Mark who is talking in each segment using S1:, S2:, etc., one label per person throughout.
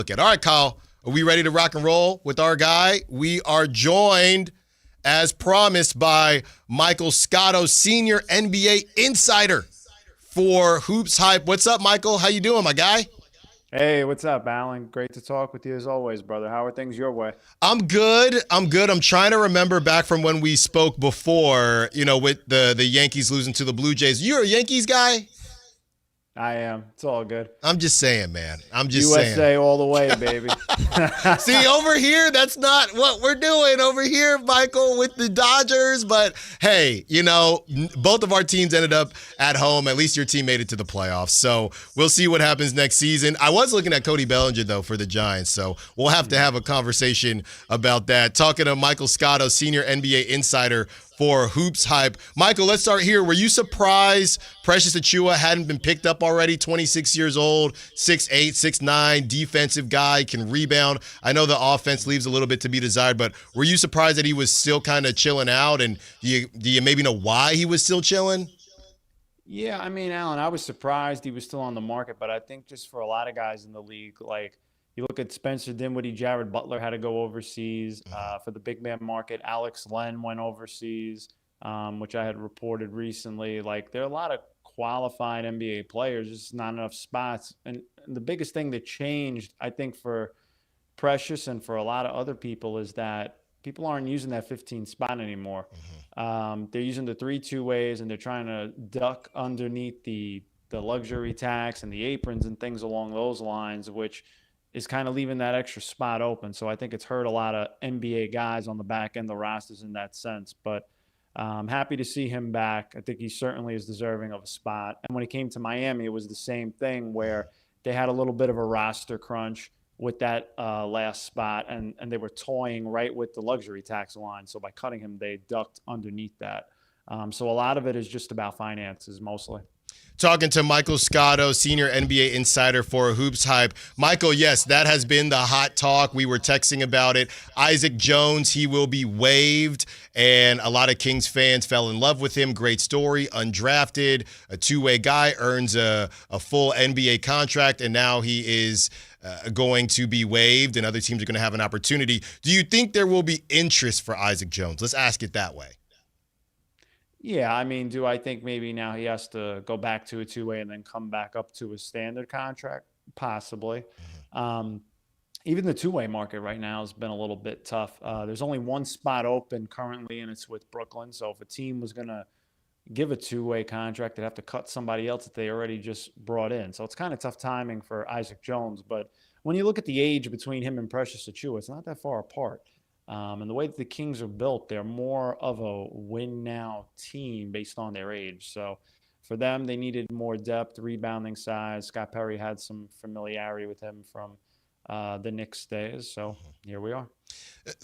S1: Look at. All right, Kyle, are we ready to rock and roll with our guy? We are joined, as promised, by Michael Scotto, senior NBA insider for Hoops Hype. What's up, Michael? How you doing, my guy?
S2: Hey, what's up, Allen? Great to talk with you as always, brother. How are things your way?
S1: I'm good. I'm trying to remember back from when we spoke before, with the Yankees losing to the Blue Jays. You're a Yankees guy?
S2: I am. It's all good.
S1: I'm just saying, man. I'm just saying.
S2: USA all the way, baby.
S1: See, over here, that's not what we're doing over here, Michael, with the Dodgers. But hey, both of our teams ended up at home. At least your team made it to the playoffs. So we'll see what happens next season. I was looking at Cody Bellinger, though, for the Giants. So we'll have to have a conversation about that. Talking to Michael Scotto, senior NBA insider for Hoops Hype. Michael, let's start here. Were you surprised Precious Achiuwa hadn't been picked up already? 26 years old, 6'8", 6'9", defensive guy, can rebound. I know the offense leaves a little bit to be desired, but were you surprised that he was still kind of chilling out? And do you maybe know why he was still chilling?
S2: Yeah, I mean, Allen, I was surprised he was still on the market, but I think just for a lot of guys in the league, like you look at Spencer Dinwiddie, Jared Butler had to go overseas for the big man market. Alex Len went overseas, which I had reported recently. Like there are a lot of qualified NBA players, just not enough spots. And the biggest thing that changed, I think, for Precious and for a lot of other people is that people aren't using that 15 spot anymore. They're using the 3-2 ways, and they're trying to duck underneath the luxury tax and the aprons and things along those lines, which is kind of leaving that extra spot open. So I think it's hurt a lot of NBA guys on the back end of the rosters in that sense. But happy to see him back. I think he certainly is deserving of a spot. And when he came to Miami, it was the same thing where they had a little bit of a roster crunch with that last spot, and they were toying right with the luxury tax line. So by cutting him, they ducked underneath that. So a lot of it is just about finances mostly.
S1: Talking to Michael Scotto, senior NBA insider for Hoops Hype. Michael, yes, that has been the hot talk. We were texting about it. Isaac Jones, he will be waived, and a lot of Kings fans fell in love with him. Great story, undrafted, a two-way guy, earns a full NBA contract, and now he is going to be waived, and other teams are going to have an opportunity. Do you think there will be interest for Isaac Jones? Let's ask it that way.
S2: Yeah, I mean, do I think maybe now he has to go back to a two-way and then come back up to a standard contract? Possibly. Even the two-way market right now has been a little bit tough. There's only one spot open currently, and it's with Brooklyn. So if a team was going to give a two-way contract, they'd have to cut somebody else that they already just brought in. So it's kind of tough timing for Isaac Jones. But when you look at the age between him and Precious Achiuwa, it's not that far apart. And the way that the Kings are built, they're more of a win-now team based on their age. So for them, they needed more depth, rebounding size. Scott Perry had some familiarity with him from the Knicks days. So here we are.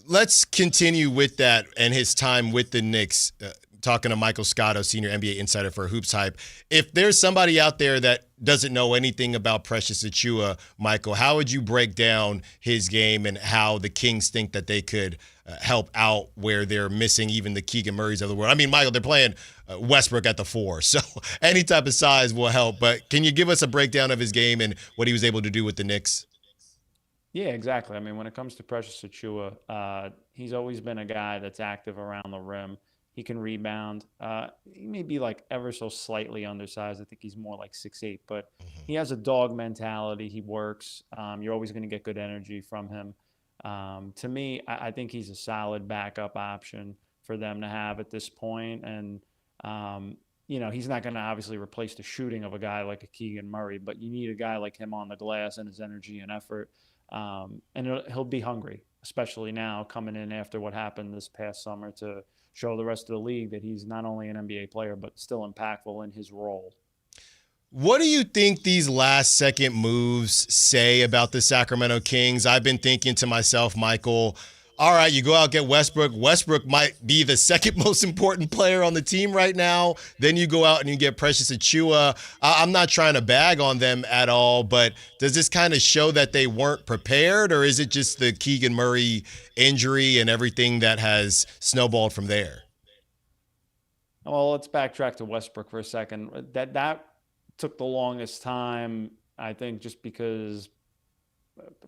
S1: Let's continue with that and his time with the Knicks. Talking to Michael Scotto, senior NBA insider for Hoops Hype. If there's somebody out there that doesn't know anything about Precious Achiuwa, Michael, how would you break down his game and how the Kings think that they could help out where they're missing even the Keegan Murrays of the world? I mean, Michael, they're playing Westbrook at the 4, so any type of size will help. But can you give us a breakdown of his game and what he was able to do with the Knicks?
S2: Yeah, exactly. I mean, when it comes to Precious Achiuwa, he's always been a guy that's active around the rim. He can rebound. He may be like ever so slightly undersized. I think he's more like 6'8", but he has a dog mentality. He works. You're always going to get good energy from him. To me, I think he's a solid backup option for them to have at this point. And, he's not going to obviously replace the shooting of a guy like a Keegan Murray, but you need a guy like him on the glass and his energy and effort. And he'll be hungry, especially now coming in after what happened this past summer to show the rest of the league that he's not only an NBA player, but still impactful in his role.
S1: What do you think these last-second moves say about the Sacramento Kings? I've been thinking to myself, Michael, all right, you go out, get Westbrook. Westbrook might be the second most important player on the team right now. Then you go out and you get Precious Achiuwa. I'm not trying to bag on them at all, but does this kind of show that they weren't prepared, or is it just the Keegan Murray injury and everything that has snowballed from there?
S2: Well, let's backtrack to Westbrook for a second. That took the longest time, I think, just because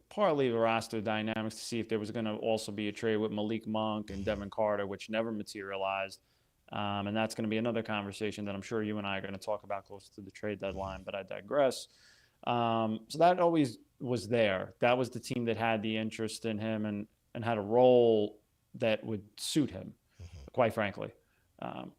S2: partly the roster dynamics to see if there was going to also be a trade with Malik Monk and Devin Carter, which never materialized. And that's going to be another conversation that I'm sure you and I are going to talk about close to the trade deadline, but I digress. So that always was there. That was the team that had the interest in him and had a role that would suit him, quite frankly,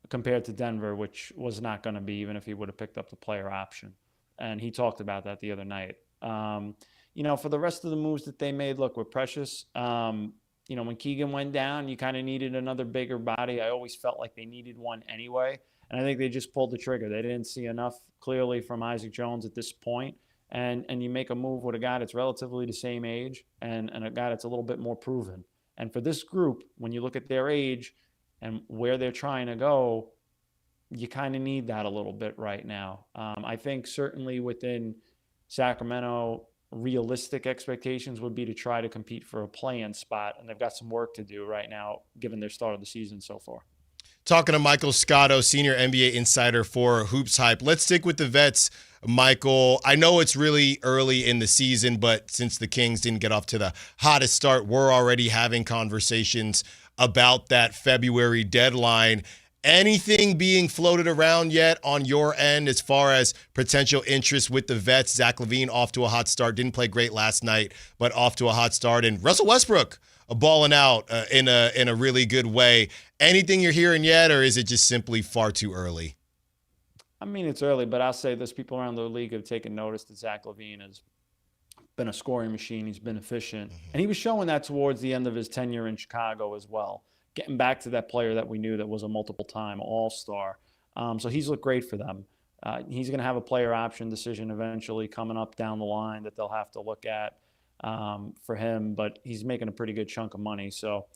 S2: compared to Denver, which was not going to be, even if he would have picked up the player option. And he talked about that the other night. For the rest of the moves that they made, look, with Precious, when Keegan went down, you kind of needed another bigger body. I always felt like they needed one anyway. And I think they just pulled the trigger. They didn't see enough clearly from Isaac Jones at this point. And you make a move with a guy that's relatively the same age and a guy that's a little bit more proven. And for this group, when you look at their age and where they're trying to go, you kind of need that a little bit right now. I think certainly within Sacramento, realistic expectations would be to try to compete for a play-in spot, and they've got some work to do right now given their start of the season so far.
S1: Talking to Michael Scotto, senior NBA insider for HoopsHype. Let's stick with the vets, Michael. I know it's really early in the season, but since the Kings didn't get off to the hottest start, we're already having conversations about that February deadline. Anything being floated around yet on your end as far as potential interest with the vets? Zach LaVine off to a hot start. Didn't play great last night, but off to a hot start. And Russell Westbrook balling out in a really good way. Anything you're hearing yet, or is it just simply far too early?
S2: I mean, it's early, but I'll say this. People around the league have taken notice that Zach LaVine has been a scoring machine. He's been efficient. And he was showing that towards the end of his tenure in Chicago as well. Getting back to that player that we knew that was a multiple-time All-Star. So he's looked great for them. He's going to have a player option decision eventually coming up down the line that they'll have to look at for him, but he's making a pretty good chunk of money. So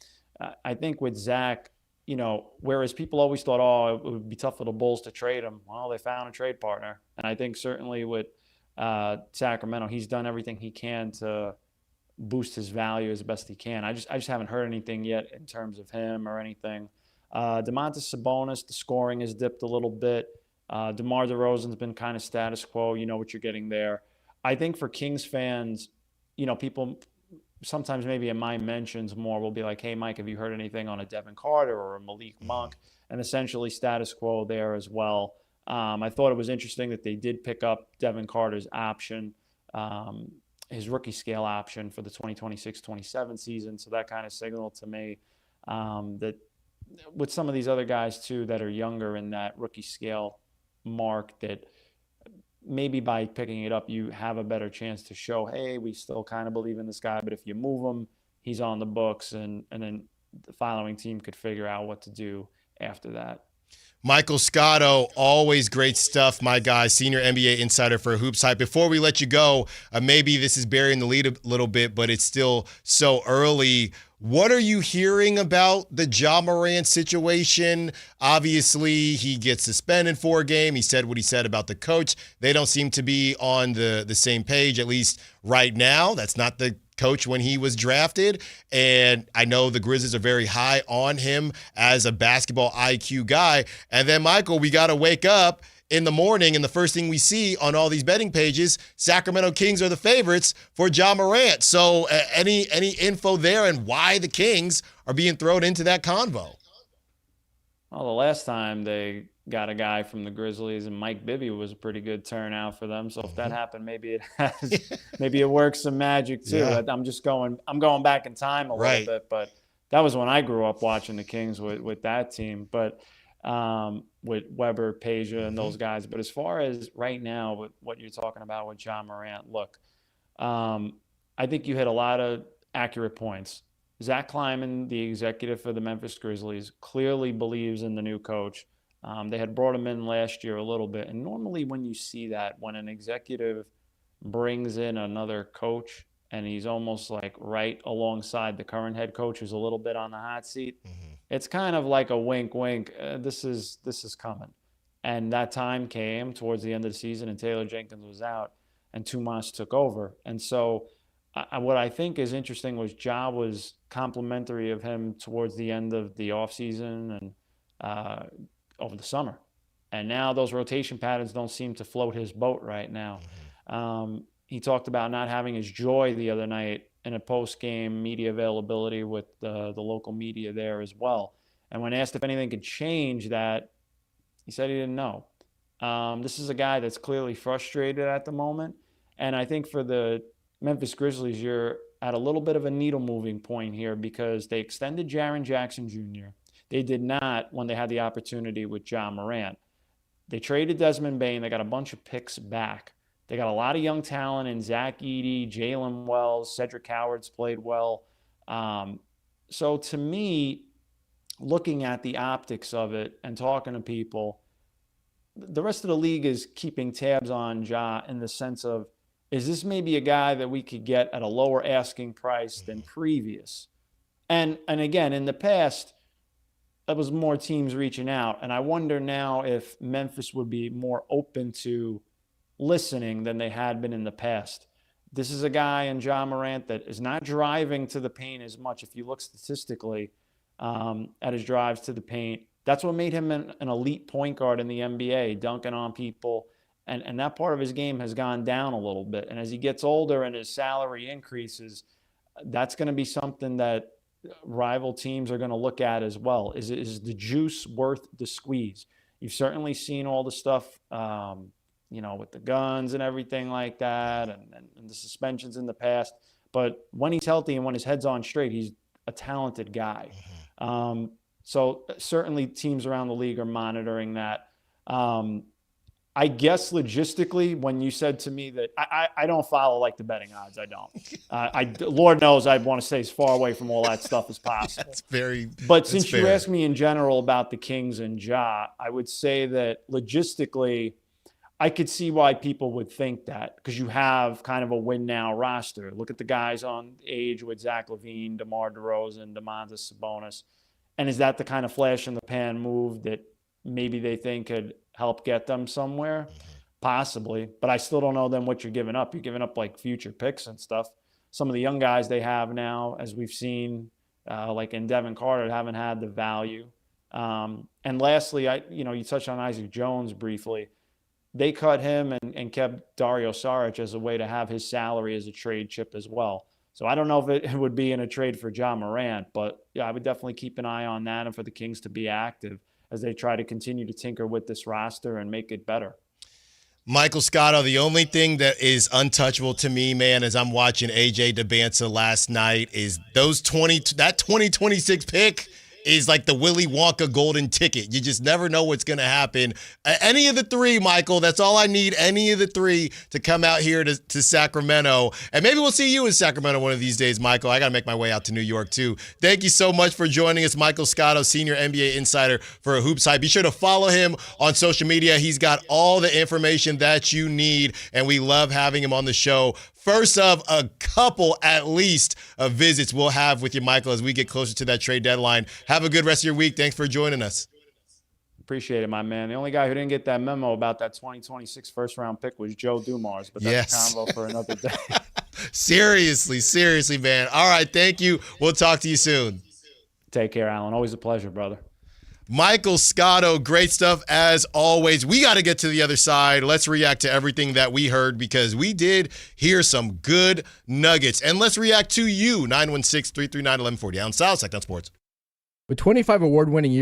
S2: I think with Zach, whereas people always thought, oh, it would be tough for the Bulls to trade him. Well, they found a trade partner. And I think certainly with Sacramento, he's done everything he can to boost his value as best he can. I just haven't heard anything yet in terms of him or anything. Domantas Sabonis, the scoring has dipped a little bit. DeMar DeRozan's been kind of status quo. You know what you're getting there. I think for Kings fans, people sometimes maybe in my mentions more will be like, hey, Mike, have you heard anything on a Devin Carter or a Malik Monk? And essentially status quo there as well. I thought it was interesting that they did pick up Devin Carter's option, his rookie scale option for the 2026-27 season. So that kind of signaled to me that with some of these other guys too that are younger in that rookie scale mark, that maybe by picking it up, you have a better chance to show, hey, we still kind of believe in this guy, but if you move him, he's on the books, and then the following team could figure out what to do after that.
S1: Michael Scotto, always great stuff, my guy, senior NBA insider for HoopsHype. Before we let you go, maybe this is burying the lead a little bit, but it's still so early. What are you hearing about the Ja Morant situation? Obviously, he gets suspended for a game. He said what he said about the coach. They don't seem to be on the same page, at least right now. That's not the coach when he was drafted. And I know the Grizzlies are very high on him as a basketball IQ guy. And then, Michael, we got to wake up in the morning, and the first thing we see on all these betting pages, Sacramento Kings are the favorites for Ja Morant. So any info there and why the Kings are being thrown into that convo?
S2: Well, the last time they got a guy from the Grizzlies, and Mike Bibby was a pretty good turnout for them. So if that happened, maybe it works some magic too. Yeah. I'm going back in time a little bit, but that was when I grew up watching the Kings with that team. But with Weber, Peja, and those guys. But as far as right now, with what you're talking about with Ja Morant, look, I think you hit a lot of accurate points. Zach Kleiman, the executive for the Memphis Grizzlies, clearly believes in the new coach. They had brought him in last year a little bit. And normally when you see that, when an executive brings in another coach and he's almost like right alongside the current head coach who's a little bit on the hot seat, it's kind of like a wink, wink. This is coming. And that time came towards the end of the season, and Taylor Jenkins was out, and Tomas took over. And so what I think is interesting was Ja was complimentary of him towards the end of the offseason and over the summer. And now those rotation patterns don't seem to float his boat right now. he talked about not having his joy the other night in a post-game media availability with the local media there as well. And when asked if anything could change that, he said he didn't know. This is a guy that's clearly frustrated at the moment. And I think for the Memphis Grizzlies, you're at a little bit of a needle moving point here because they extended Jaren Jackson Jr. They did not when they had the opportunity with Ja Morant. They traded Desmond Bane. They got a bunch of picks back. They got a lot of young talent in Zach Edey, Jalen Wells, Cedric Howard's played well. So to me, looking at the optics of it and talking to people, the rest of the league is keeping tabs on Ja in the sense of, is this maybe a guy that we could get at a lower asking price than previous? And again, in the past, there was more teams reaching out. And I wonder now if Memphis would be more open to listening than they had been in the past. This is a guy in Ja Morant that is not driving to the paint as much. If you look statistically at his drives to the paint, that's what made him an elite point guard in the NBA, dunking on people. And that part of his game has gone down a little bit. And as he gets older and his salary increases, that's going to be something that rival teams are going to look at as well. Is the juice worth the squeeze? You've certainly seen all the stuff, with the guns and everything like that and the suspensions in the past. But when he's healthy and when his head's on straight, he's a talented guy. So certainly teams around the league are monitoring that. I guess logistically, when you said to me that I don't follow like the betting odds, I don't. Lord knows I want to stay as far away from all that stuff as possible. But since you asked me in general about the Kings and Ja, I would say that logistically, I could see why people would think that because you have kind of a win now roster. Look at the guys on age with Zach LaVine, DeMar DeRozan, Domantas Sabonis. And is that the kind of flash in the pan move that maybe they think could help get them somewhere? Possibly. But I still don't know then what you're giving up. You're giving up like future picks and stuff. Some of the young guys they have now, as we've seen, like in Devin Carter, haven't had the value. And lastly, you touched on Isaac Jones briefly. They cut him and kept Dario Saric as a way to have his salary as a trade chip as well. So I don't know if it would be in a trade for Ja Morant, but yeah, I would definitely keep an eye on that and for the Kings to be active as they try to continue to tinker with this roster and make it better.
S1: Michael Scotto, the only thing that is untouchable to me, man, as I'm watching AJ DeBanza last night is that 2026 pick is like the Willy Wonka golden ticket. You just never know what's going to happen. Any of the three, Michael, that's all I need, any of the three to come out here to Sacramento. And maybe we'll see you in Sacramento one of these days, Michael. I got to make my way out to New York, too. Thank you so much for joining us, Michael Scotto, senior NBA insider for HoopsHype. Be sure to follow him on social media. He's got all the information that you need, and we love having him on the show. First of a couple, at least, of visits we'll have with you, Michael, as we get closer to that trade deadline. Have a good rest of your week. Thanks for joining us.
S2: Appreciate it, my man. The only guy who didn't get that memo about that 2026 first-round pick was Joe Dumars, but that's a combo for another day.
S1: Seriously, man. All right, thank you. We'll talk to you soon.
S2: Take care, Allen. Always a pleasure, brother.
S1: Michael Scotto, great stuff as always. We got to get to the other side. Let's react to everything that we heard because we did hear some good nuggets. And let's react to you, 916-339-1140. Allen Stiles, Sactown Sports.
S3: With 25 award-winning years